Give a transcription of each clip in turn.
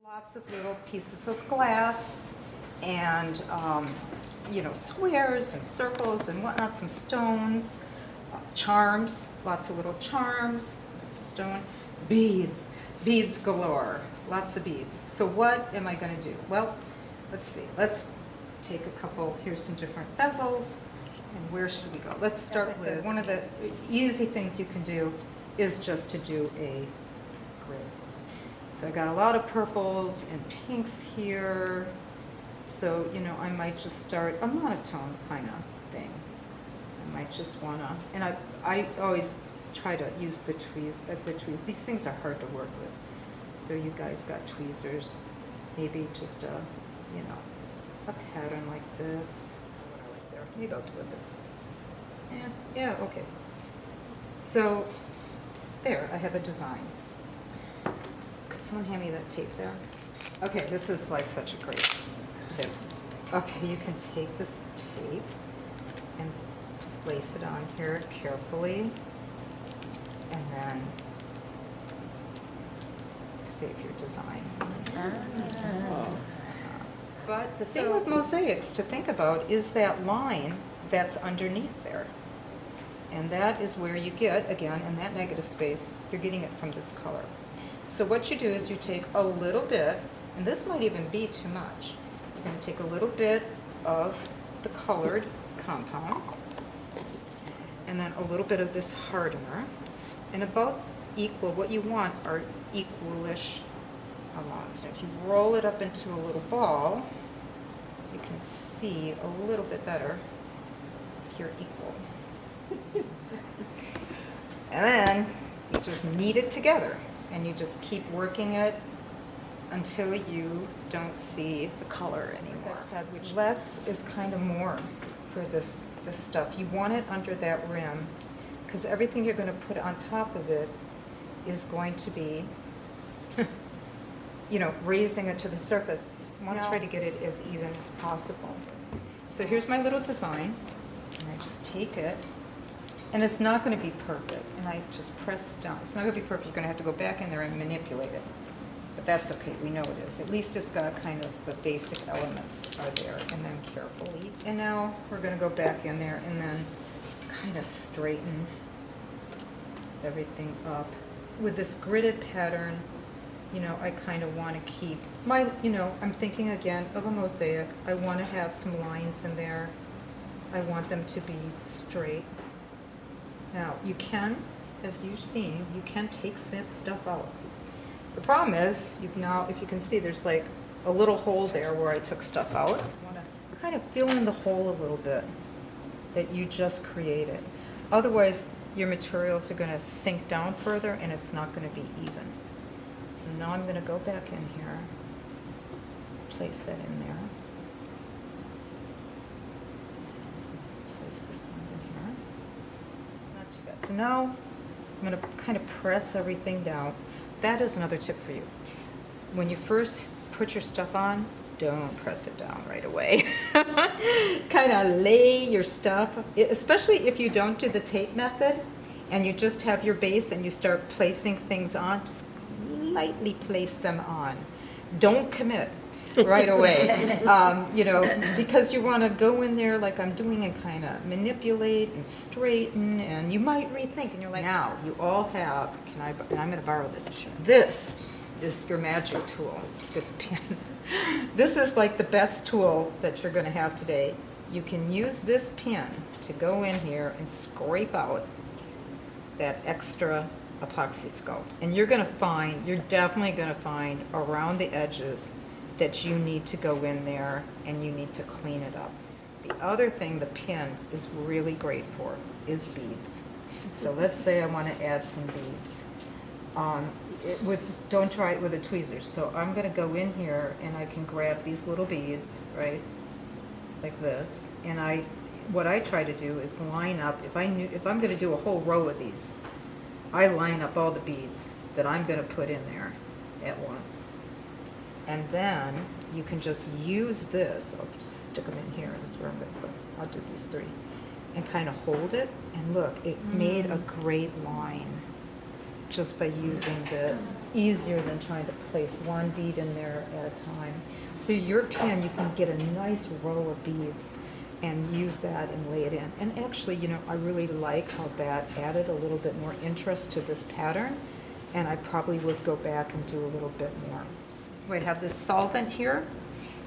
Lots of little pieces of glass and, squares and circles and whatnot, some stones, charms, lots of little charms, lots of stone, beads galore, lots of beads. So what am I going to do? Well, let's see. Let's take a couple, here's some different bezels, and where should we go? Let's start with, one of the easy things you can do is just to do a grid. So I got a lot of purples and pinks here. So, I might just start a monotone kind of thing. I might just want to, and I always try to use the tweezers. These things are hard to work with. So you guys got tweezers. Maybe just a pattern like this. Maybe I'll do this. Yeah, okay. So there, I have a design. Someone hand me that tape there. Okay, this is like such a great tip. Okay, you can take this tape and place it on here carefully, and then save your design. But the thing with mosaics to think about is that line that's underneath there. And that is where you get, again, in that negative space, you're getting it from this color. So what you do is you take a little bit, and this might even be too much. You're going to take a little bit of the colored compound, and then a little bit of this hardener, and about equal. What you want are equalish amounts. And if you roll it up into a little ball, you can see a little bit better if you're equal. And then you just knead it together. And you just keep working it until you don't see the color anymore. Like I said, which less is kind of more for this stuff. You want it under that rim, because everything you're going to put on top of it is going to be, raising it to the surface. You want to try to get it as even as possible. So here's my little design, and I just take it. And it's not going to be perfect, and I just press it down. It's not going to be perfect. You're going to have to go back in there and manipulate it. But that's okay. We know it is. At least it's got kind of the basic elements are there, and then carefully. And now we're going to go back in there and then kind of straighten everything up. With this gridded pattern, I kind of want to keep my, I'm thinking again of a mosaic. I want to have some lines in there. I want them to be straight. Now, you can, as you've seen, you can take this stuff out. The problem is, if you can see, there's like a little hole there where I took stuff out. You want to kind of fill in the hole a little bit that you just created. Otherwise, your materials are going to sink down further and it's not going to be even. So now I'm going to go back in here, place that in there. Place this one in here. Not too bad. So now I'm going to kind of press everything down. That is another tip for you. When you first put your stuff on, don't press it down right away. Kind of lay your stuff, especially if you don't do the tape method and you just have your base and you start placing things on, just lightly place them on. Don't commit right away, because you want to go in there like I'm doing and kind of manipulate and straighten, and you might rethink, and you're like, now you all have, and I'm going to borrow this. This is your magic tool, this pin. This is like the best tool that you're going to have today. You can use this pin to go in here and scrape out that extra epoxy sculpt. And you're definitely going to find around the edges that you need to go in there and you need to clean it up. The other thing the pin is really great for is beads. So let's say I want to add some beads. Don't try it with a tweezer. So I'm going to go in here and I can grab these little beads, right, like this. And what I try to do is line up. If I'm going to do a whole row of these, I line up all the beads that I'm going to put in there at once. And then you can just use this. I'll just stick them in here. This is where I'm going to put. I'll do these three, and kind of hold it. And look, it made a great line. just by using this, easier than trying to place one bead in there at a time. So your pen, you can get a nice row of beads and use that and lay it in. And actually, you know, I really like how that added a little bit more interest to this pattern, and I probably would go back and do a little bit more. We have this solvent here,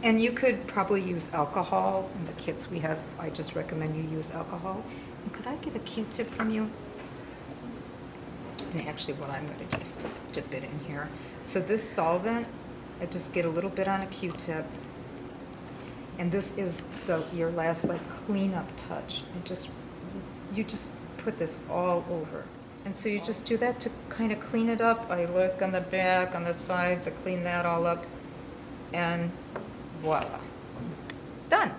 and you could probably use alcohol. In the kits we have, I just recommend you use alcohol. And could I get a Q-tip from you? And actually what I'm going to do is just dip it in here. So this solvent, I just get a little bit on a Q-tip. And this is your last like cleanup touch. You just put this all over. And so you just do that to kind of clean it up. I look on the back, on the sides, I clean that all up. And voila, done.